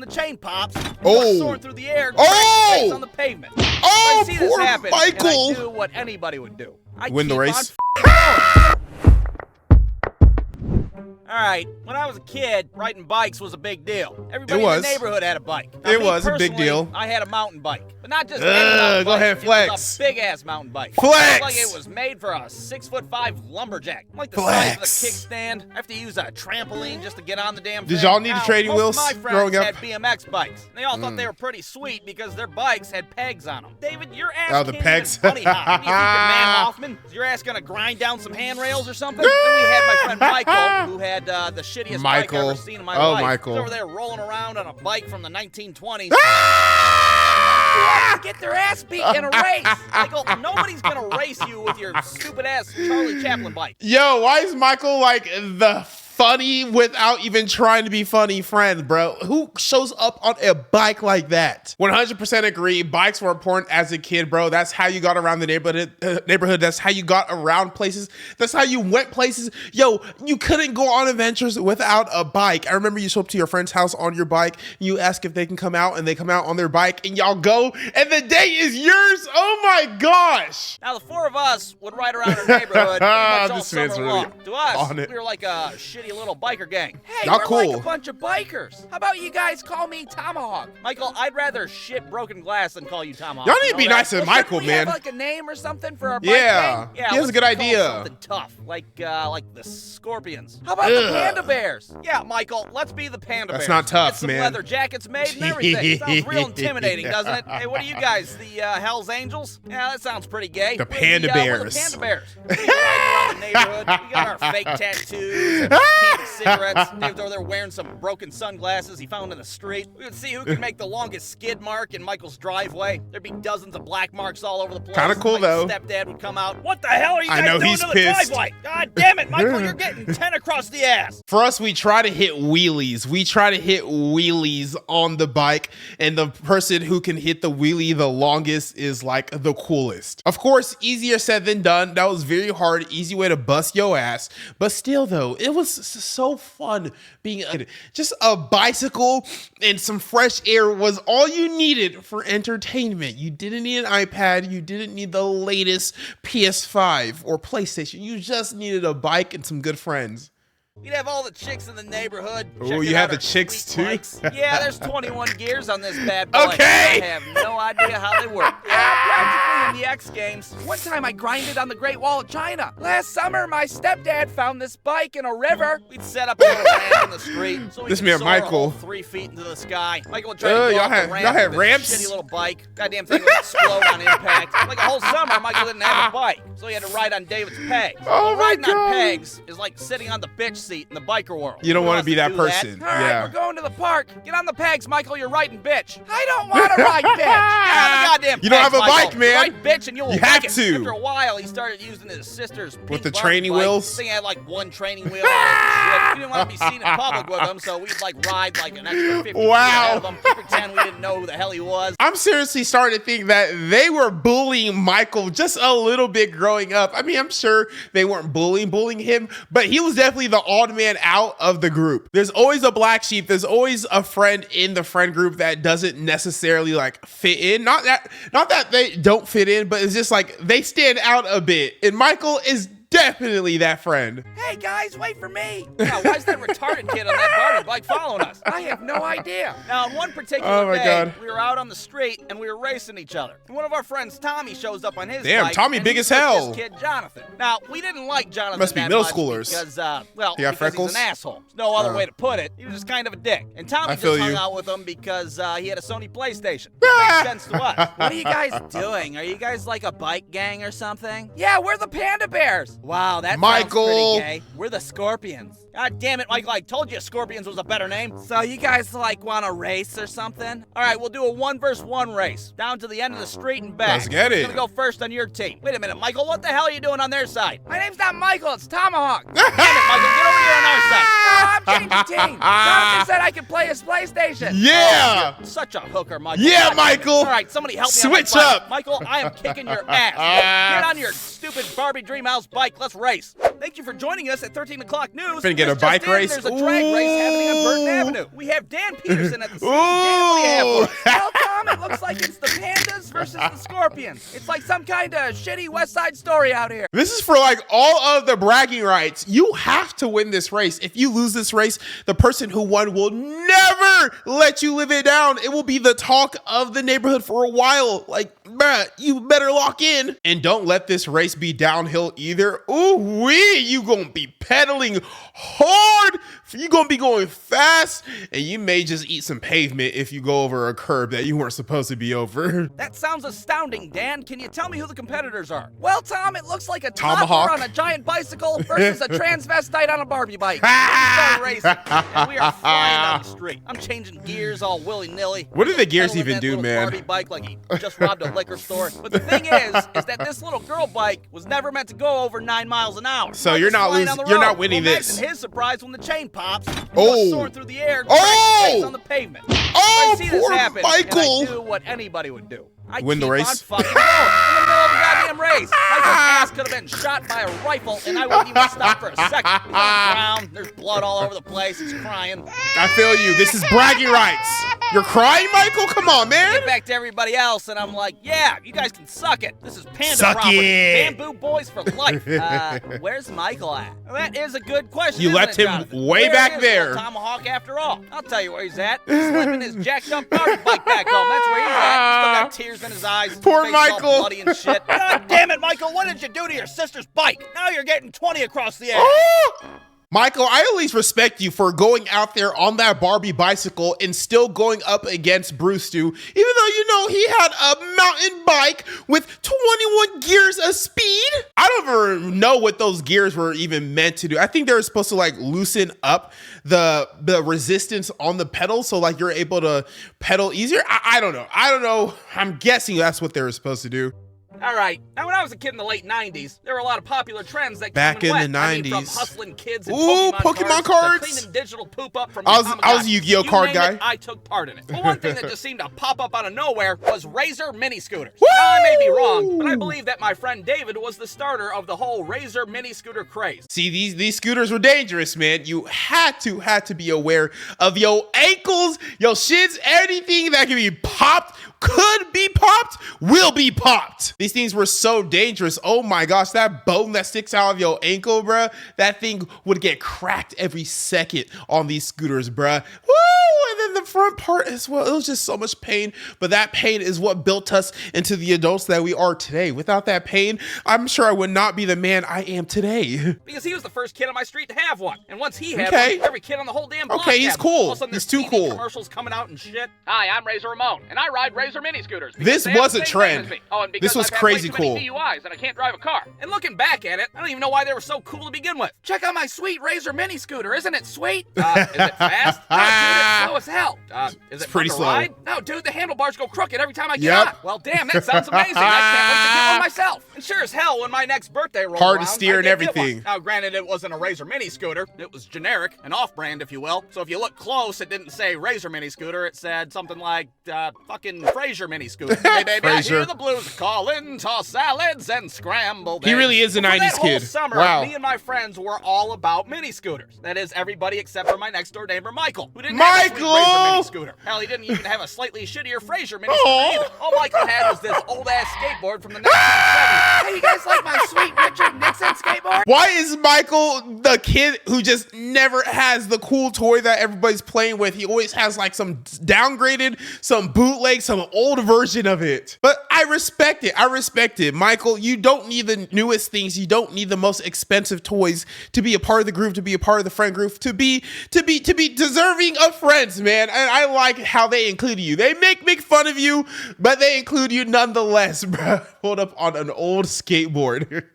chain pops. Oh. Soaring through the air. Oh. On the pavement. Oh, I see this poor happen, Michael. And I do what anybody would do. I Win the keep race. on going. All right, when I was a kid, riding bikes was a big deal. Everybody in the neighborhood had a bike. Now, It me was a big personally, deal. I had a mountain bike, but not just any mountain go bike. ahead, flex. It was a big-ass mountain bike. Flex. It looked like it was made for a 6'5" lumberjack. Like the size of a kickstand. I have to use a trampoline just to get on the damn thing. Did y'all need trading wheels most of my growing friends up? had BMX bikes. And they all thought they were pretty sweet because their bikes had pegs on them. David, your ass Oh, the can't pegs. even bunny hop. What do you think you're Man Hoffman? Is your ass gonna grind down some handrails or something? Then we had my friend Michael, who had the shittiest bike I've ever seen in my life. Michael. He's over there rolling around on a bike from the 1920s. Who has to get their ass beat in a race? Michael, nobody's gonna race you with your stupid ass Charlie Chaplin bike. Yo, why is Michael like the funny without even trying to be funny friend, bro? Who shows up on a bike like that? 100% agree. Bikes were important as a kid, bro. That's how you got around the neighborhood. That's how you got around places. That's how you went places. Yo, you couldn't go on adventures without a bike. I remember you show up to your friend's house on your bike. You ask if they can come out, and they come out on their bike, and y'all go, and the day is yours. Oh my gosh. Now, the four of us would ride around our neighborhood pretty much all This man's summer really long. To us, on it. we were like a shitty little biker gang. Hey, Y'all we're cool. like a bunch of bikers. How about you guys call me Tomahawk? Michael, I'd rather shit broken glass than call you Tomahawk. Y'all need to You be know nice that? to Michael, we man. Have like a name or something for our bike Yeah. gang? Yeah, He has a good let's call it idea. Something tough, like the Scorpions. How about the Panda Bears? Yeah, Michael, let's be the Panda Bears. That's not tough, Get some man. leather jackets made and everything. Sounds real intimidating, doesn't it? Hey, what are you guys, the Hell's Angels? Yeah, that sounds pretty gay. The We're Panda We're Bears. the Panda Bears. We're riding around the neighborhood. We got our fake tattoos, and candy cigarettes. David's over there wearing some broken sunglasses he found in the street. We would see who could make the longest skid mark in Michael's driveway. There'd be dozens of black marks all over the place. Kinda cool, though. Stepdad would come out. What the hell are you I guys know, doing he's to the pissed. driveway? God damn it, Michael, you're getting 10 across the ass. For us, we try to hit wheelies. We try to hit wheelies on the bike, and the person who can hit the wheelie the longest is like the coolest. Of course, easier said than done. That was very hard, easy way to bust your ass. But still, though, it was so fun being just a bicycle and some fresh air was all you needed for entertainment. You didn't need an iPad. You didn't need the latest PS5 or PlayStation. You just needed a bike and some good friends. We'd have all the chicks in the neighborhood. Oh, checking you have out the our chicks sweet too? bikes. Yeah, there's 21 gears on this bad boy. Okay. I have no idea how they work. Yeah, practically in the X Games. One time I grinded on the Great Wall of China. Last summer, my stepdad found this bike in a river. We'd set up a little ramp in the street so we This could man, soar Michael. a whole 3 feet into the sky. Michael would try to go y'all off had- the ramp y'all had with ramps? his shitty little bike. Goddamn thing would explode on impact. Like a whole summer, Michael didn't have a bike, so he had to ride on David's pegs. Oh, my Riding God. on pegs is like sitting on the bitch seat in the biker world. You don't Who want to wants be that do person. All right, Yeah. we're going to the park. Get on the pegs, Michael. You're riding bitch. I don't want to ride bitch. Get on the goddamn You don't pegs, have a Michael. bike, man. Ride bitch and you'll You like have it. to. After a while, he started using his sister's pink With the Barbie training bike. wheels? This thing had like one training wheel. Shit. We didn't want to be seen in public with him, so we'd like ride like an extra 50 feet ahead of him. Pretend we didn't know who the hell he was. I'm seriously starting to think that they were bullying Michael just a little bit growing up. I mean, I'm sure they weren't bullying him, but he was definitely the odd man out of the group. There's always a black sheep. There's always a friend in the friend group that doesn't necessarily like fit in. Not that they don't fit in, but it's just like they stand out a bit. And Michael is definitely that friend. Hey guys, wait for me. Now, why is that retarded kid on that Barbie bike following us? I have no idea. Now, on one particular day, God. we were out on the street and we were racing each other. And one of our friends, Tommy, shows up on his Damn, bike. Tommy and big he's as with hell. This kid, Jonathan. Now, we didn't like Jonathan Must be that middle much schoolers. because, He got freckles? he's an asshole. There's no other way to put it. He was just kind of a dick. And Tommy I just feel hung you. out with him because he had a Sony PlayStation. Makes sense to us. What are you guys doing? Are you guys like a bike gang or something? Yeah, we're the Panda Bears. Wow, that sounds Michael. pretty gay. We're the Scorpions. God damn it, Michael, I told you Scorpions was a better name. So you guys like want to race or something? All right, we'll do a 1-versus-1 race. Down to the end of the street and back. Let's get it. Who's gonna go first on your team? Wait a minute, Michael, what the hell are you doing on their side? My name's not Michael, it's Tomahawk. Damn it, Michael, get over here on our side. I'm Change of team. Jonathan said I could play his PlayStation. Yeah. You're such a hooker, Michael. Yeah, God, Michael. All right, somebody help me. Switch on my bike. up. Michael, I am kicking your ass. Get on your stupid Barbie Dreamhouse bike. Let's race. Thank you for joining us at 13 o'clock news. Finna get a This bike just in, race? There's a drag race happening on Burton Avenue. We have Dan Peterson at the scene. Dan, what do you have for us? Well, Tom, it looks like it's the Pandas versus the Scorpions. It's like some kind of shitty West Side Story out here. This is for like all of the bragging rights. You have to win this race. If you lose this race, the person who won will never let you live it down. It will be the talk of the neighborhood for a while. Like, bruh, you better lock in. And don't let this race be downhill either. Ooh wee, you gonna be pedaling hard. You gonna be going fast, and you may just eat some pavement if you go over a curb that you weren't supposed to be over. That sounds astounding, Dan. Can you tell me who the competitors are? Well, Tom, it looks like a Tomahawk. toddler on a giant bicycle versus a transvestite on a Barbie bike. We start racing, and we are flying down the street. I'm changing gears all willy-nilly. What do the gears Pedaling even that do, little man? Barbie bike like he just robbed a liquor store. But the thing is that this little girl bike was never meant to go over 9 miles an hour. So I'm you're just not flying losing- down the you're road. not winning Well, this. imagine his surprise when the chain pops and Oh. goes soaring through the air. Oh. On the pavement. Oh, I see this poor happen, Michael. and I do what anybody would do. I Win the keep race? on fucking going in the middle of the goddamn race. Michael's ass could have been shot by a rifle, and I wouldn't even stop for a second. He's on the ground. There's blood all over the place. He's crying. I feel you. This is bragging rights. You're crying, Michael? Come on, man. Get back to everybody else, and I'm like, yeah, you guys can suck it. This is Panda Suck property. it. Bamboo Boys for life. Where's Michael at? Well, that is a good question. You isn't left it, him Jonathan? way Where back is there. little Tomahawk after all. I'll tell you where he's at. He's slipping his jacked up garbage bike back home. That's where he's at. He's still got tears in his eyes. Poor His face all Michael. bloody and shit. God damn it, Michael! What did you do to your sister's bike? Now you're getting 20 across the air. Michael, I at least respect you for going out there on that Barbie bicycle and still going up against Brewstew, even though you know he had a mountain bike with 21 gears of speed. I don't even know what those gears were even meant to do. I think they were supposed to like loosen up the resistance on the pedal, so like you're able to pedal easier. I don't know. I'm guessing that's what they were supposed to do. All right. Now, when I was a kid in the late 90s, there were a lot of popular trends that Back came and in the went. I mean, from 90s. hustling kids and Ooh, Pokemon Pokemon cards cards. to cleaning digital poop up from I was Tamagotchi. a Yu-Gi-Oh You card name guy. it, I took part in it. But one thing that just seemed to pop up out of nowhere was Razor mini scooters. Woo! Now, I may be wrong, but I believe that my friend David was the starter of the whole Razor mini scooter craze. See, these scooters were dangerous, man. You had to be aware of your ankles, your shins, anything that can be popped, could be popped, will be popped. These things were so dangerous. Oh my gosh, that bone that sticks out of your ankle, bruh, that thing would get cracked every second on these scooters, bruh. Woo! And then the front part as well, it was just so much pain, but that pain is what built us into the adults that we are today. Without that pain, I'm sure I would not be the man I am today. Because he was the first kid on my street to have one. And once he had Okay. one, every kid on the whole damn block Okay, he's had one. cool. All of a sudden, He's there's too TV cool. commercials coming out and shit. Hi, I'm Razor Ramon, and I ride Razor mini scooters. because This they have was the a same trend. name as me. Oh, and because This was I've had way crazy too many cool. DUIs and I can't drive a car. And looking back at it, I don't even know why they were so cool to begin with. Check out my sweet Razor mini scooter. Isn't it sweet? Is it fast? No, dude, it's slow as hell. Is it pretty fun to slow. ride? No, dude, the handlebars go crooked every time I get Yep. on. Well, damn, that sounds amazing. I can't wait to get one myself. And sure as hell, when my next birthday rolled Hard to around, steer I and did get one. everything. Now, granted, it wasn't a Razor mini scooter. It was generic, an off-brand, if you will. So if you look close, it didn't say Razor mini scooter. It said something like, fucking Fraser mini scooter. Hey, baby, I Frasier. hear the blues calling, toss salads and scrambled He eggs. really is a Well, for 90s that whole kid. summer, Wow. me and my friends were all about mini scooters. That is, everybody except for my next-door neighbor, Michael, who didn't have a sweet Michael! Razor mini scooter. Hell, he didn't even have a slightly shittier Fraser mini scooter Aw. either. All Michael had was this old-ass skateboard from the 1970s. Hey, you guys like my sweet Richard Nixon skateboard? Why is Michael the kid who just never has the cool toy that everybody's playing with? He always has like some downgraded, some bootleg, some old version of it. But I respect it. I respect it. Michael, you don't need the newest things. You don't need the most expensive toys to be a part of the group, to be a part of the friend group, to be deserving of friends, man. man. And I like how they include you. They make fun of you, but they include you nonetheless, bro. Pulled up on an old skateboard.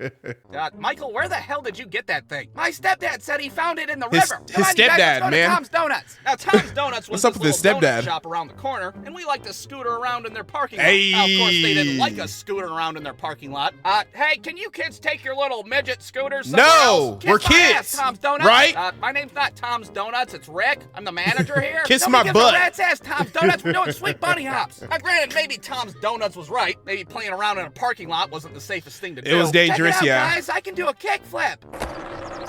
Michael, where the hell did you get that thing? My stepdad said he found it in the river. His stepdad, Come on, you guys, let's go man. to Tom's Donuts. Now, Tom's Donuts was What's up this with his little donut stepdad? shop around the corner, and we like to scooter around in their parking lot. Hey. Now, of course, they didn't like us scooting around in their parking lot. Hey, can you kids take your little midget scooters somewhere No, else? we're Kiss my ass, kids, Tom's Donuts. right? My name's not Tom's Donuts, it's Rick. I'm the manager here. Kiss Nobody my gives butt. a rat's ass, Tom's Donuts. We're doing sweet bunny hops. Now, granted, maybe Tom's Donuts was right. Maybe playing around in a parking lot wasn't the safest thing to do. It was dangerous, Check it out, yeah. guys. I can do a kickflip.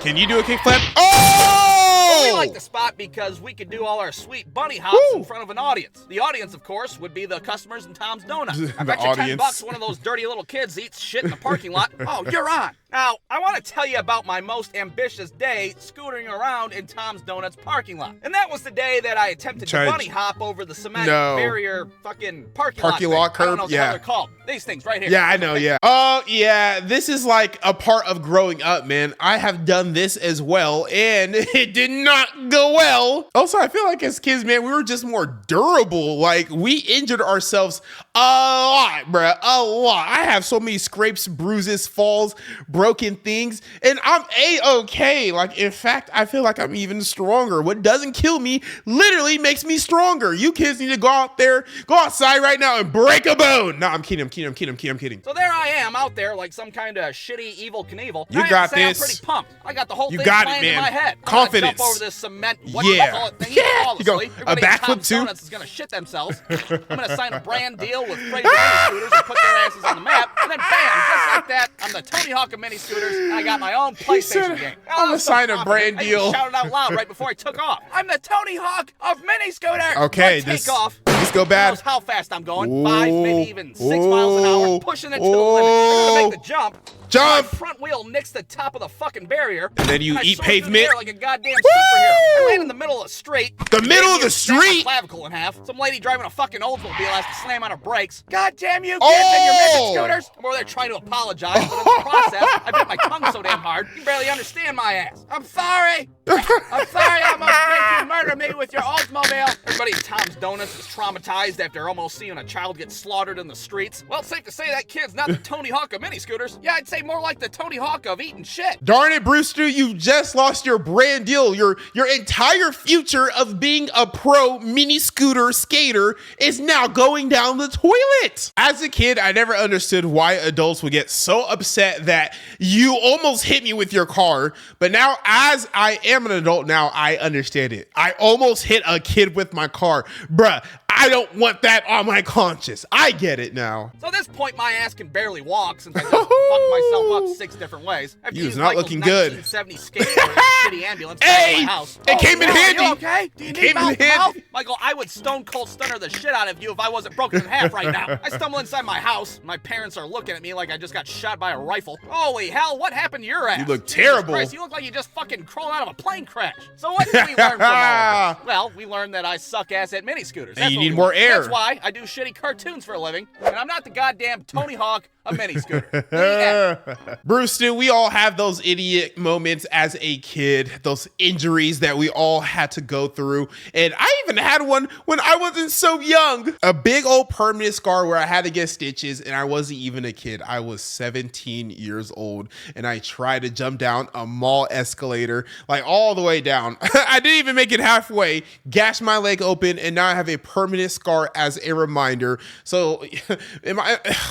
Can you do a kickflip? Oh! We like the spot because we could do all our sweet bunny hops Woo! in front of an audience. The audience, of course, would be the customers in Tom's Donuts. I The bet you audience. $10 one of those dirty little kids eats shit in the parking lot. Oh, you're on. Now, I want to tell you about my most ambitious day scootering around in Tom's Donuts parking lot. And that was the day that I attempted Tried- to bunny hop over the cement No. barrier fucking parking Parking lot. lot thing. I don't curb, know yeah. how they're called. These things right here. Yeah, I know, yeah. Oh, yeah, this is like a part of growing up, man. I have done this as well, and it did not go well. Also, I feel like as kids, man, we were just more durable. Like, we injured ourselves a lot, bruh, a lot. I have so many scrapes, bruises, falls, broken things, and I'm A-okay. Like, in fact, I feel like I'm even stronger. What doesn't kill me literally makes me stronger. You kids need to go out there, go outside right now and break a bone. No, I'm kidding. So there I am out there like some kind of shitty evil Knievel. You I have got to say this. I'm pretty pumped. I got the whole You thing got it, planned in man. my head. Confidence. I'm gonna jump over this cement. What Yeah. you call it thing Yeah. flawlessly. You go, a Everybody in backflip Tom's too? Donuts is gonna shit themselves. I'm gonna sign a brand deal with Craze mini scooters and put their asses on the map. And then bam, just like that, I'm the Tony Hawk of mini scooters, and I got my own said, PlayStation game. I'm gonna sign a brand I deal. even shouted out loud right before I took off. I'm the Tony Hawk of mini scooter. Okay, Take this off. go Who bad. knows how fast I'm going? 5, maybe even 6 miles an hour, pushing it to the limit. I'm gonna make the jump. Jump! My front wheel nicks the top of the fucking barrier. And then you I eat soar through the pavement. air like a goddamn superhero. I land in the middle of the street. The middle of the Snap my street? clavicle in half. Some lady driving a fucking Oldsmobile has to slam on her brakes. God damn you kids and your midget scooters. I'm over there trying to apologize, but in the process, I bit my tongue so damn hard, you can barely understand my ass. I'm sorry. I'm sorry I almost made you murder me with your Oldsmobile. Everybody at Tom's Donuts is traumatized after almost seeing a child get slaughtered in the streets. Well, it's safe to say that kid's not the Tony Hawk of mini scooters. Yeah, I'd say more like the Tony Hawk of eating shit. Darn it, Brewstew, you just lost your brand deal. Your entire future of being a pro mini scooter skater is now going down the toilet. As a kid, I never understood why adults would get so upset that you almost hit me with your car. But now, as I am an adult now, I understand it. I almost hit a kid with my car. Bruh, I don't want that on my conscience. I get it now. So at this point, my ass can barely walk since I just fucked myself up 6 different ways. I have to You was use not Michael's looking good. 1970 skateboard and a shitty ambulance to get Hey, to my house. it came in Are handy. you okay? Do you It need came in mouth to handy. mouth? Michael, I would stone cold stunner the shit out of you if I wasn't broken in half right now. I stumble inside my house. My parents are looking at me like I just got shot by a rifle. Holy hell, what happened to your ass? You look Jesus terrible. Christ, you look like you just fucking crawled out of a plane crash. So what did we learn from all of this? Well, we learned that I suck ass at mini scooters. And you what need we more learned. air. That's why I do shitty cartoons for a living, and I'm not the goddamn Tony Hawk of mini scooter. The end. Brewstew, we all have those idiot moments as a kid, those injuries that we all had to go through. And I even had one when I wasn't so young. A big old permanent scar where I had to get stitches, and I wasn't even a kid. I was 17 years old, and I tried to jump down a mall escalator, like all the way down. I didn't even make it halfway, gashed my leg open, and now I have a permanent scar as a reminder. So,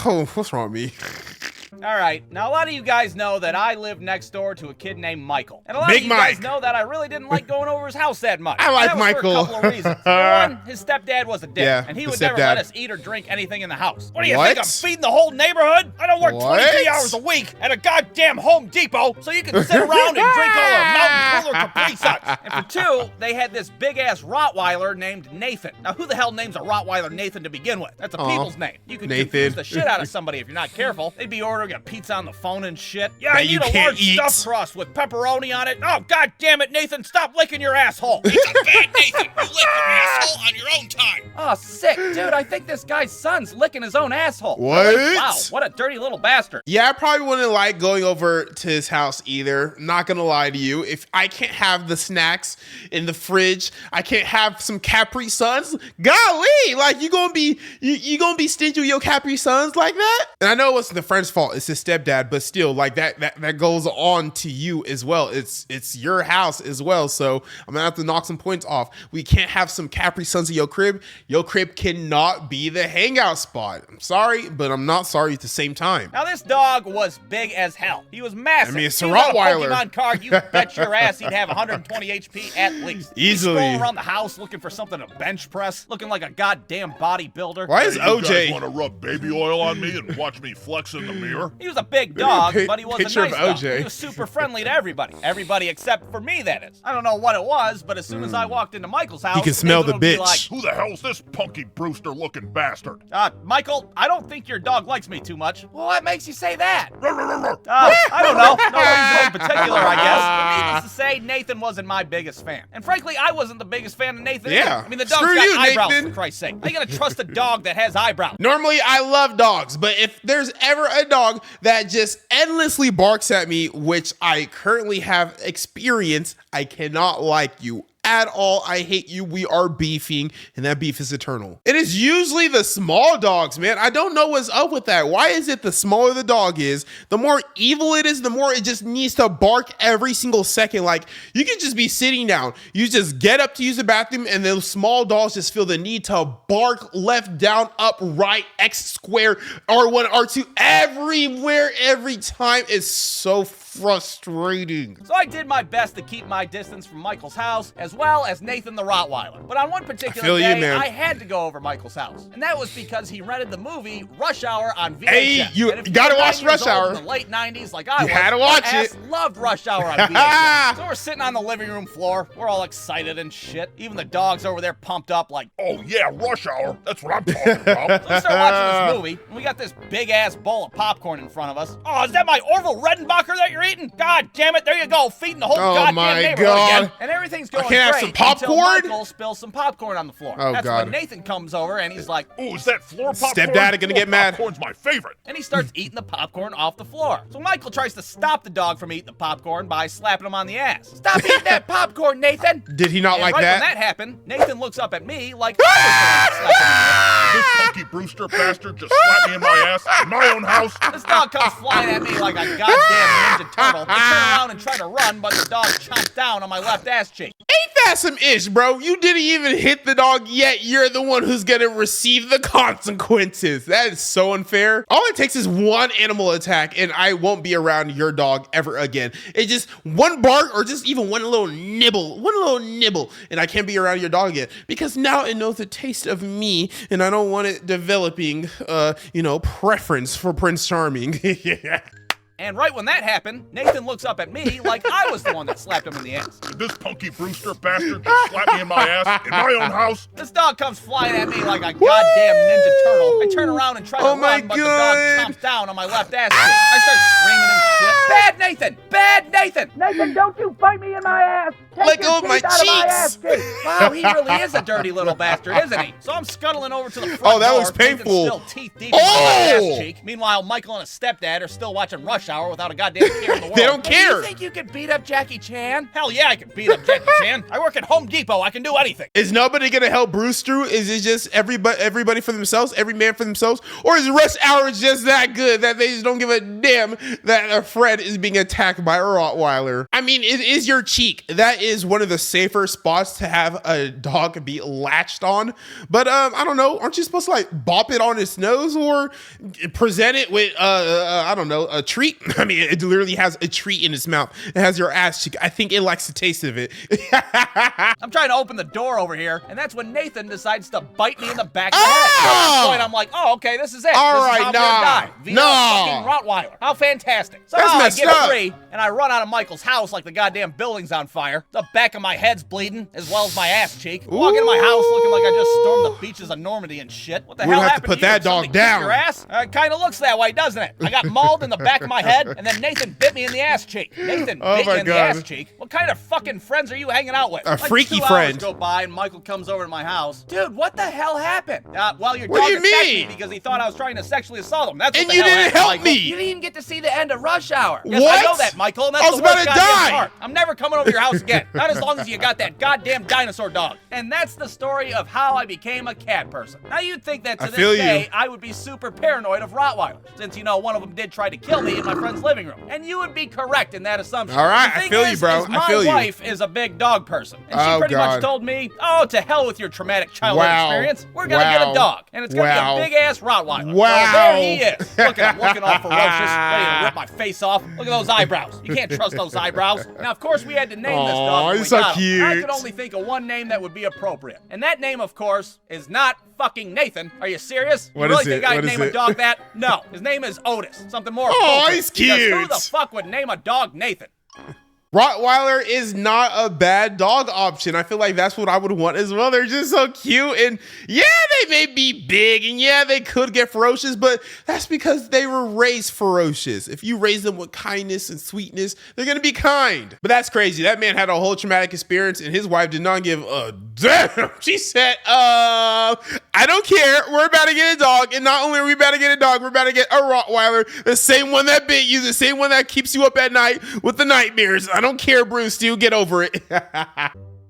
what's wrong with me? All right, now a lot of you guys know that I live next door to a kid named Michael. And a lot Big of you Mike. guys know that I really didn't like going over his house that much. I like And that was Michael. for a couple of reasons. Number one, his stepdad was a dick, Yeah, and he the would never stepdad. let us eat or drink anything in the house. What do you What? think, I'm feeding the whole neighborhood? I don't work 23 What? hours a week at a goddamn Home Depot, so you can sit around and drink all the Mountain Cooler Capri Suns. And for two, they had this big-ass Rottweiler named Nathan. Now, who the hell names a Rottweiler Nathan to begin with? That's a people's name. You could Nathan. confuse the shit out of somebody if you're not careful. They'd be ordering order. We got pizza on the phone and shit. Yeah, That I you need a can't large eat. stuffed crust with pepperoni on it. Oh, god damn it, Nathan, stop licking your asshole. It's a bad Nathan. You lick your asshole on your own time. Oh, sick. Dude, I think this guy's son's licking his own asshole. What? Wow, what a dirty little bastard. Yeah, I probably wouldn't like going over to his house either. Not gonna lie to you. If I can't have the snacks in the fridge, I can't have some Capri Suns. Golly, like you gonna be stingy with your Capri Suns like that? And I know it wasn't the friend's fault. It's his stepdad, but still, like that goes on to you as well. It's your house as well. So I'm gonna have to knock some points off. We can't have some Capri Suns in your crib. Your crib cannot be the hangout spot. I'm sorry, but I'm not sorry at the same time. Now, this dog was big as hell. He was massive. I mean, it's a He was on Rottweiler. Pokemon card, you bet your ass he'd have 120 HP at least. He's Easily. strolling around the house looking for something to bench press, looking like a goddamn bodybuilder. Why is Hey, you guys OJ? want to rub baby oil on me and watch me flex in the mirror? He was a big dog, pi- but he was a picture of nice dog. OJ. He was super friendly to everybody. Everybody except for me, that is. I don't know what it was, but as soon as I walked into Michael's house, He can smell Nathan the would be bitch. Who the hell's this punky Brewster-looking bastard? Michael, I don't think your dog likes me too much. Well, what makes you say that? I don't know. No reason in particular, I guess. But needless to say, Nathan wasn't my biggest fan. And frankly, I wasn't the biggest fan of Nathan. Yeah. either. I mean, the dog's Screw got you, eyebrows, Nathan. for Christ's sake. How you gonna trust a dog that has eyebrows? Normally, I love dogs, but if there's ever a dog that just endlessly barks at me, which I currently have experienced, I cannot like you at all. I hate you. We are beefing, and that beef is eternal. It is usually the small dogs, man. I don't know what's up with that. Why is it the smaller the dog is, the more evil it is, the more it just needs to bark every single second? Like, you can just be sitting down. You just get up to use the bathroom, and those small dogs just feel the need to bark left, down, up, right, X square, R1, R2, everywhere, every time. It's so frustrating. So I did my best to keep my distance from Michael's house, as well as Nathan the Rottweiler. But on one particular feel you, day, man. I had to go over Michael's house. And that was because he rented the movie Rush Hour on VHS. Hey, you And if gotta were watch 9 years Rush old Hour. In the late 90s, like I You was, had to watch your it. ass loved Rush Hour on VHS. So we're sitting on the living room floor. We're all excited and shit. Even the dog's over there pumped up like, Oh yeah, Rush Hour. That's what I'm talking about. so we start watching this movie, and we got this big-ass bowl of popcorn in front of us. Oh, is that my Orville Redenbacher that you're eating? God damn it, there you go, feeding the whole Oh goddamn my neighborhood God. again. And everything's going can't have great some until popcorn? Michael spills some popcorn on the floor. Oh, That's God. when Nathan comes over, and he's like, Ooh, is that floor popcorn? Stepdad gonna get mad. Popcorn's my favorite. and he starts eating the popcorn off the floor. So Michael tries to stop the dog from eating the popcorn by slapping him on the ass. Stop eating that popcorn, Nathan. Did he not And like right that? when that happened, Nathan looks up at me like I was the one that slapped him in the ass. This punky Brewster bastard just slapped me in my ass in my own house. This dog comes flying at me like a goddamn ninja turtle. I turn around and try to run, but the dog chomps down on my left ass cheek. Ain't that some ish, bro? You didn't even hit the dog yet. You're the one who's gonna receive the consequences. That is so unfair. All it takes is one animal attack, and I won't be around your dog ever again. It's just one bark or just even one little nibble, and I can't be around your dog again because now it knows the taste of me, and I don't want it developing, preference for Prince Charming. And right when that happened, Nathan looks up at me like I was the one that slapped him in the ass. Did this punky Brewster bastard just slap me in my ass in my own house? This dog comes flying at me like a goddamn ninja turtle. I turn around and try to Oh my run, but the God. dog chomps down on my left ass cheek. I start screaming and shit. Bad Nathan. Bad Nathan. Nathan, don't you bite me in my ass. Take Let your go of my teeth out of my ass cheeks. cheek. Wow, he really is a dirty little bastard, isn't he? So I'm scuttling over to the front Oh, that door. was painful. Nathan's still teeth deep in my Oh! ass cheek. Meanwhile, Michael and his stepdad are still watching Rush Hour without a goddamn care in the world. They don't Hey, you care. think you could beat up Jackie Chan? Hell yeah, I can beat up Jackie Chan. I work at Home Depot. I can do anything. Is nobody gonna help Brewstew? Is it just everybody for themselves, every man for themselves, or is Rush Hour just that good that they just don't give a damn that a friend is being attacked by a Rottweiler? I mean, it is your cheek. That is one of the safer spots to have a dog be latched on. But I don't know. Aren't you supposed to like bop it on its nose or present it with I don't know, a treat? I mean, it literally has a treat in its mouth. It has your ass cheek. I think it likes the taste of it. I'm trying to open the door over here, and that's when Nathan decides to bite me in the back of the head. At this point, I'm like, oh, okay, this is it. All this right, is how I'm nah. gonna die. Via Nah. fucking Rottweiler. How fantastic. So That's I messed get up. free, and I run out of Michael's house like the goddamn building's on fire. The back of my head's bleeding, as well as my ass cheek. Walk into my house looking like I just stormed the beaches of Normandy and shit. What the We're hell gonna have to happened put you? that Did somebody dog kick down. Your ass? It kind of looks that way, doesn't it? I got mauled in the back of my head, and then Nathan bit me in the ass cheek. Nathan bit my you in the God. ass cheek? What kind of fucking friends are you hanging out with? A Like freaky 2 friend. hours go by, and Michael comes over to my house. Dude, what the hell happened? Well, your What dog do you attacked mean? me because he thought I was trying to sexually assault him. That's what And the you hell didn't happened, help Michael. me. You didn't even get to see the end of Rush Hour. Yes, What? I know that, Michael, and that's I was the worst about to goddamn die. part. I'm never coming over to your house again. Not as long as you got that goddamn dinosaur dog. And that's the story of how I became a cat person. Now, you'd think that to I this feel day, you. I would be super paranoid of Rottweilers, since, you know, one of them did try to kill me in my friend's living room. And you would be correct in that assumption. All right, The I thing feel you, is, bro. is I feel you. My wife is a big dog person. And she Oh, pretty God. much told me, oh, to hell with your traumatic childhood Wow. experience. We're gonna get Wow. a dog. And it's gonna Wow. be a big-ass Rottweiler. Wow. So there he is. Look at him, looking all ferocious, ready to rip my face off. Look at those eyebrows. You can't trust those eyebrows. Now, of course, we had to name this Aw, dog when he's we so got him. I cute. could only think of one name that would be appropriate. And that name, of course, is not fucking Nathan. Are you serious? What you really is think it? I'd What is name a it? dog that? No. His name is Otis. Something more Aw, appropriate. he's Because who cute. the fuck would name a dog Nathan? Rottweiler is not a bad dog option. I feel like that's what I would want as well. They're just so cute. And yeah, they may be big and yeah, they could get ferocious, but that's because they were raised ferocious. If you raise them with kindness and sweetness, they're going to be kind. But that's crazy. That man had a whole traumatic experience and his wife did not give a damn. She said, I don't care. We're about to get a dog. And not only are we about to get a dog, we're about to get a Rottweiler, the same one that bit you, the same one that keeps you up at night with the nightmares. I don't care, Brewstew. Get over it.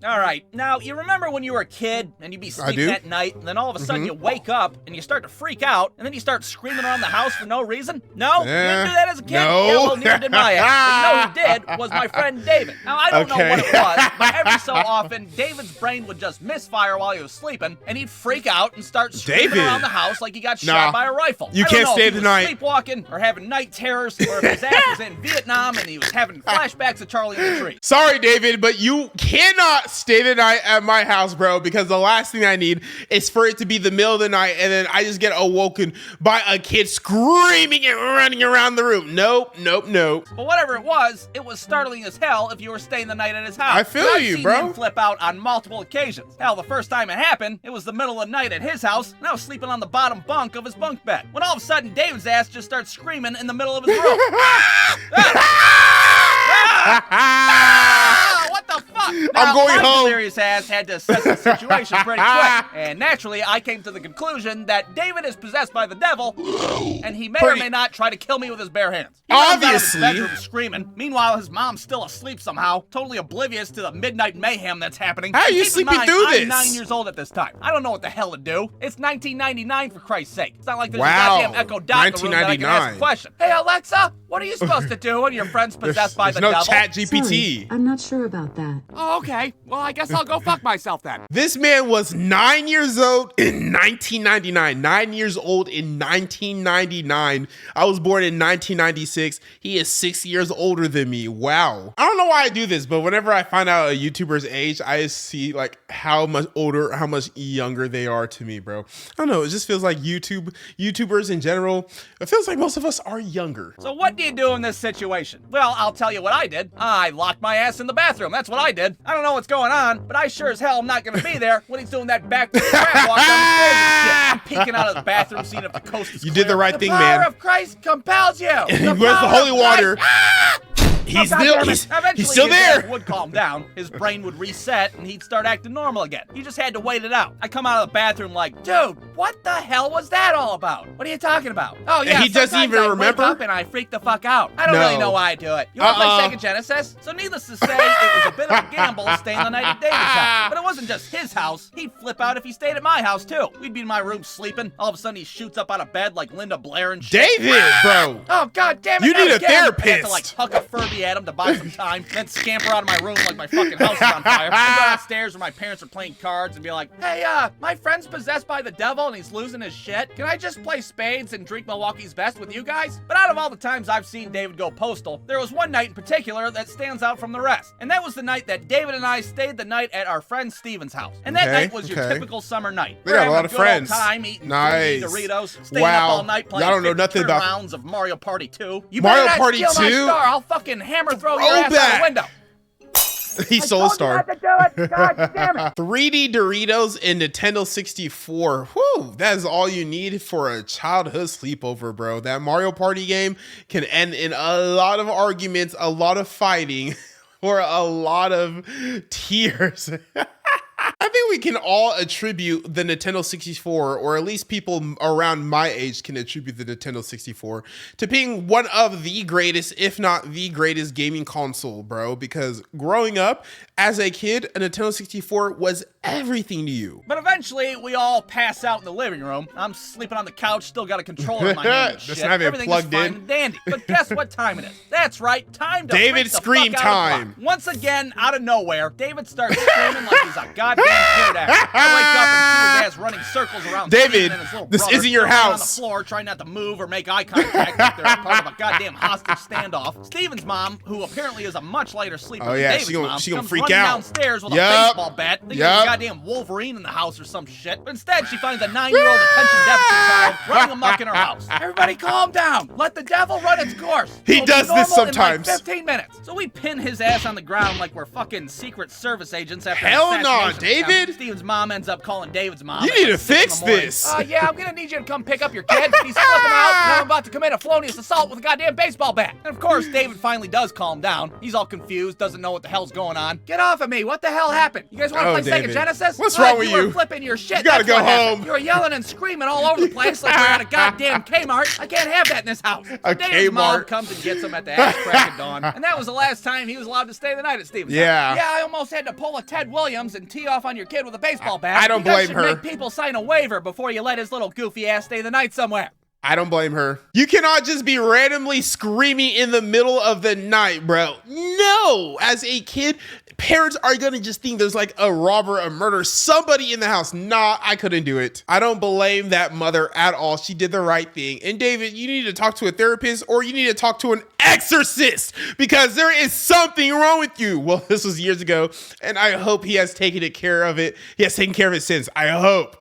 All right. Now, you remember when you were a kid and you'd be sleeping do. at night, and then all of a sudden you wake up and you start to freak out, and then you start screaming around the house for no reason? No? You didn't do that as a kid? No. Yeah, well, neither did my ass. But you know who did was my friend David. Now, I don't know what it was, but every so often, David's brain would just misfire while he was sleeping, and he'd freak out and start screaming David. around the house like he got Nah. shot by a rifle. You I don't can't know stay if he the was night. sleepwalking or having night terrors, or if his ass was in Vietnam and he was having flashbacks of Charlie in the Tree. Sorry, David, but you cannot stay the night at my house, bro, because the last thing I need is for it to be the middle of the night and then I just get awoken by a kid screaming and running around the room. Nope, nope, nope. But whatever it was startling as hell if you were staying the night at his house. I feel I've you, seen bro. him flip out on multiple occasions. Hell, the first time it happened, it was the middle of the night at his house, and I was sleeping on the bottom bunk of his bunk bed. When all of a sudden, David's ass just starts screaming in the middle of his room. What the fuck? Now, going my home. delirious ass had to assess the situation pretty quick, and naturally, I came to the conclusion that David is possessed by the devil, and he may or may not try to kill me with his bare hands. He runs out of his Obviously. bedroom screaming. Meanwhile, his mom's still asleep somehow, totally oblivious to the midnight mayhem that's happening. How are And you keep in sleeping mind, through I'm this? 9 years old at this time. I don't know what the hell to do. It's 1999 for Christ's sake. It's not like there's Wow. a goddamn Echo Dot in the room that I can ask a 1999. question. Hey Alexa, what are you supposed to do when your friend's possessed by the no devil? chat Sorry, GPT. I'm not sure about that. Oh, okay. Well, I guess I'll go fuck myself then. This man was 9 years old in 1999. 9 years old in 1999. I was born in 1996. He is 6 years older than me. Wow. I don't know why I do this, but whenever I find out a YouTuber's age, I see like how much older, how much younger they are to me, bro. I don't know. It just feels like YouTubers in general, it feels like most of us are younger. So what do you do in this situation? Well, I'll tell you what I did. I locked my ass in the bathroom. That's what I did. I don't know what's going on, but I sure as hell am not going to be there when he's doing that backward crap walk down the stairs and shit. I'm peeking out of the bathroom, seeing if the coast is You clear. did the right The thing, power man. of Christ compels you. Where's the power holy of water? Christ- He's God still, damn it. he's Eventually, still his ass there. would calm down. His brain would reset, and he'd start acting normal again. You just had to wait it out. I come out of the bathroom like, Dude, what the hell was that all about? What are you talking about? Oh, yeah, he doesn't sometimes even I remember? wake up and I freak the fuck out. I don't No. really know why I do it. You want to play Uh-uh. Sega Genesis? So needless to say, it was a bit of a gamble staying the night at David's house. But it wasn't just his house. He'd flip out if he stayed at my house, too. We'd be in my room sleeping. All of a sudden, he shoots up out of bed like Linda Blair and shit. David, bro. Oh, God damn it. You not need a again. I had therapist. to like huck a Furby at him to buy some time, then scamper out of my room like my fucking house is on fire. And go downstairs where my parents are playing cards and be like, Hey, my friend's possessed by the devil. devil and he's losing his shit? Can I just play spades and drink Milwaukee's Best with you guys? But out of all the times I've seen David go postal, there was one night in particular that stands out from the rest. And that was the night that David and I stayed the night at our friend Steven's house. And that night was your typical summer night. We got a lot of friends. Time eating nice. Doritos, staying up all night playing y'all don't know nothing about rounds of Mario Party 2. You Mario better not Party steal 2? my star. I'll fucking hammer throw your ass out the window. He stole a star. I told you not to do it. God damn it. 3D Doritos and Nintendo 64. Whew, that is all you need for a childhood sleepover, bro. That Mario Party game can end in a lot of arguments, a lot of fighting, or a lot of tears. I think we can all attribute the Nintendo 64, or at least people around my age can attribute the Nintendo 64 to being one of the greatest, if not the greatest gaming console, bro. Because growing up as a kid, a Nintendo 64 was everything to you. But eventually, we all pass out in the living room. I'm sleeping on the couch, still got a controller in my hand and shit. Everything is fine and dandy. But guess what time it is? That's right, time to David scream time. Once again, out of nowhere, David starts screaming like he's a goddamn pterodactyl. I wake up and see his ass running circles around David, and his little this brother isn't your on the house. floor, trying not to move or make eye contact like they're part of a goddamn hostage standoff. Steven's mom, who apparently is a much lighter sleeper than David's mom, she gonna comes freak running out downstairs with a baseball bat, thinking there's a goddamn Wolverine in the house or some shit. But instead, she finds a 9-year-old attention deficit child running amok in her house. Everybody calm down. Let the devil run its course. He does this sometimes. In like 15 minutes. So we pin his ass on the ground like we're fucking Secret Service agents after Hell no, David. Steven's mom ends up calling David's mom. You need to fix this. Yeah, I'm gonna need you to come pick up your kid. He's flipping out, and I'm about to commit a felonious assault with a goddamn baseball bat. And of course, David finally does calm down. He's all confused, doesn't know what the hell's going on. Get off of me. What the hell happened? You guys want to play Sega Genesis? What's wrong with you? You were flipping your shit. You gotta go home. You were yelling and screaming all over the place like we're at a goddamn Kmart. I can't have that in this house. David's mom comes and gets him at the ass crack of dawn. And that was the last time he was allowed to stay the night at Steven's house. Yeah, I almost had to pull a Ted Williams and tee off on your kid with a baseball bat. I don't blame her. You should make people sign a waiver before you let his little goofy ass stay the night somewhere. I don't blame her. You cannot just be randomly screaming in the middle of the night, bro. No! As a kid, parents are gonna just think there's like a robber, a murder, somebody in the house. Nah, I couldn't do it. I don't blame that mother at all. She did the right thing. And David, you need to talk to a therapist or you need to talk to an exorcist because there is something wrong with you. Well, this was years ago, and I hope he has taken care of it. He has taken care of it since. I hope.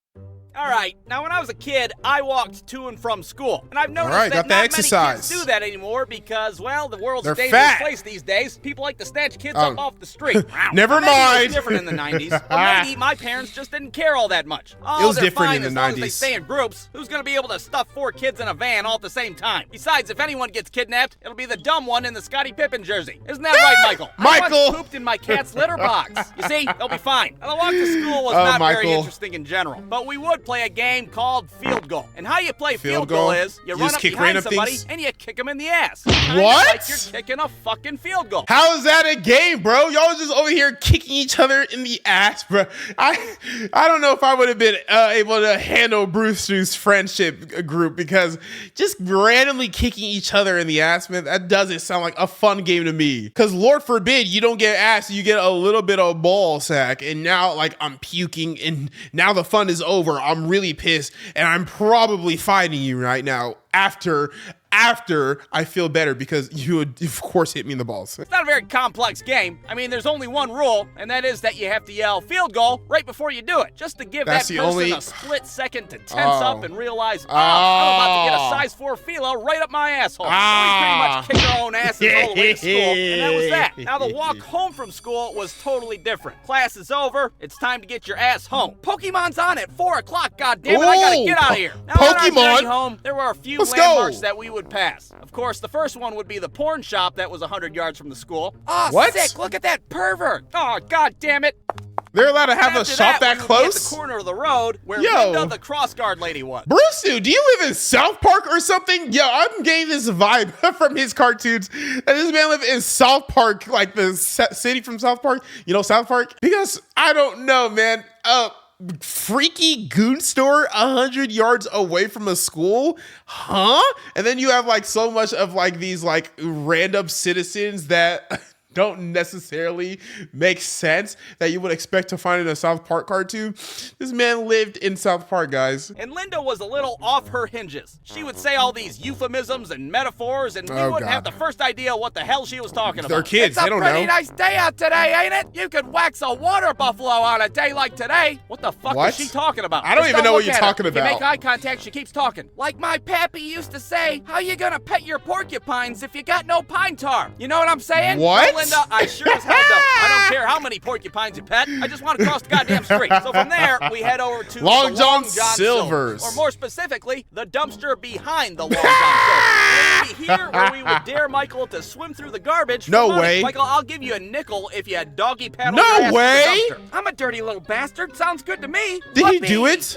All right, now when I was a kid, I walked to and from school. And I've noticed that got the not exercise. many kids do that anymore because, well, the world's They're a dangerous fat. place these days. People like to snatch kids up off the street. Never Maybe it mind. was different in the 90s. Or maybe my parents just didn't care all that much. Oh, It was they're different fine in the as long as 90s. they stay in groups. Who's going to be able to stuff 4 kids in a van all at the same time? Besides, if anyone gets kidnapped, it'll be the dumb one in the Scottie Pippen jersey. Isn't that right, Michael? I once pooped in my cat's litter box. You see, they'll be fine. Now, the walk to school was not very interesting in general, but we would play a game called field goal. And how you play field goal is you run up behind somebody and you kick them in the ass. What? Like you're kicking a fucking field goal. How is that a game, bro? Y'all just over here kicking each other in the ass, bro. I don't know if I would have been able to handle Brewstew's friendship group because just randomly kicking each other in the ass, man, that doesn't sound like a fun game to me. Because Lord forbid you don't get ass, you get a little bit of ball sack, and now like I'm puking, and now the fun is over. I'm really pissed, and I'm probably fighting you right now after I feel better because you would, of course, hit me in the balls. It's not a very complex game. I mean, there's only one rule, and that is that you have to yell field goal right before you do it, just to give that person a split second to tense up and realize, I'm about to get a size 4 philo right up my asshole. So we pretty much kicked our own asses all the way to school, and that was that. Now, the walk home from school was totally different. Class is over. It's time to get your ass home. Pokemon's on at 4 o'clock, goddammit. I gotta get out of here. Now, on our journey home, there were a few landmarks that we would pass. Of course, the first one would be the porn shop that was 100 yards from the school. Oh, what? Sick, look at that pervert. Oh, god damn it. They're allowed to have a shop that close? At the corner of the road where Linda, the cross guard lady, was. Brewstew, do you live in South Park or something? Yo, I'm getting this vibe from his cartoons that this man live in South Park, like the city from South Park. You know South Park? Because I don't know, man. Freaky goon store 100 yards away from a school? Huh? And then you have like so much of like these like random citizens that don't necessarily make sense that you would expect to find in a South Park cartoon. This man lived in South Park, guys. And Linda was a little off her hinges. She would say all these euphemisms and metaphors, and we Oh, wouldn't have God. the first idea what the hell she was talking They're about. kids. It's They a don't pretty know. nice day out today, ain't it? You could wax a water buffalo on a day like today. What the fuck What? is she talking about? I don't Just even know what look you're at her. talking If you about. make eye contact, she keeps talking. Like my pappy used to say, how you gonna pet your porcupines if you got no pine tar? You know what I'm saying? What? No, Linda, I sure as hell don't. I don't care how many porcupines you pet. I just want to cross the goddamn street. So from there, we head over to Long the John Long John Silver's. Or more specifically, the dumpster behind the Long John Silver's. It would be here where we would dare Michael to swim through the garbage. No for money. way. Michael, I'll give you a nickel if you doggy paddle No your ass way. to the dumpster. I'm a dirty little bastard. Sounds good to me. Did he Let do me- it?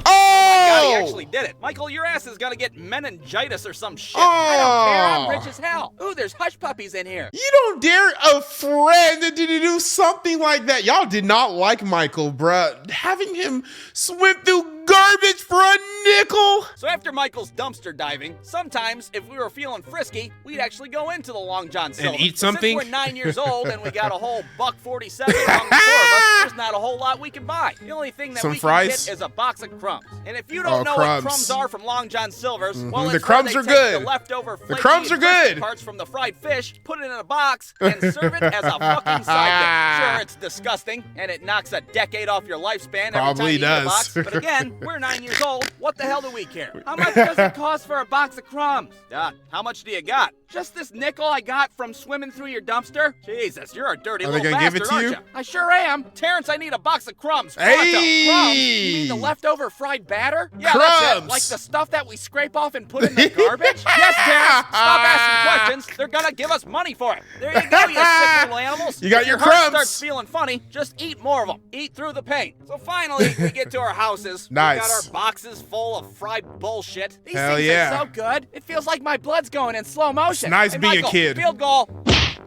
God, he Oh! actually did it. Michael, your ass is gonna get meningitis or some shit. I don't care. I'm Oh. rich as hell. Ooh, there's hush puppies in here. You don't dare a friend to do something like that. Y'all did not like Michael, bruh. Having him swim through garbage for a nickel. So after Michael's dumpster diving, sometimes if we were feeling frisky, we'd actually go into the Long John Silver. eat But something? Since we're 9 years old and we got a whole $1.47 among the four of us, there's not a whole lot we can buy. The only thing that Some we fries? can get is a box of crumbs. And if you don't Oh, know crumbs. what crumbs are from Long John Silver's, well, The it's crumbs where are they take good. the leftover flaky crumbs are and crispy good. parts from the fried fish, put it in a box, and serve it as a fucking side dish. Sure, it's disgusting, and it knocks a decade off your lifespan every time Probably you eat a does. box. But again, we're 9 years old. What the hell do we care? How much does it cost for a box of crumbs? How much do you got? Just this nickel I got from swimming through your dumpster? Jesus, you're a dirty Are they little gonna give bastard, it to aren't you? I sure am. Terrence, I need a box of crumbs. Hey! Pronto. Crumbs? You mean the leftover fried batter? Yeah, that's it. Crumbs. Like the stuff that we scrape off and put in the garbage? Yes, Terrence, stop asking questions. They're gonna give us money for it. There you go, you sick little animals. You got If your heart crumbs. starts feeling funny, just eat more of them. Eat through the pain. So finally, we get to our houses. Nice. We got our boxes full of fried bullshit. These Hell things yeah. are so good. It feels like my blood's going in slow motion. nice Hey, being Michael, a kid. Field goal.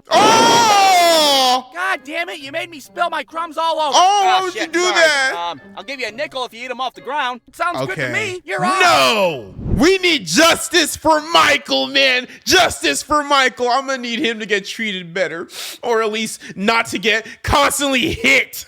Oh! God damn it, you made me spill my crumbs all over. Oh, Ah, why would you shit, do sorry. that? I'll give you a nickel if you eat them off the ground. It sounds good to me. You're on. No! We need justice for Michael, man. Justice for Michael. I'm gonna need him to get treated better. Or at least not to get constantly hit.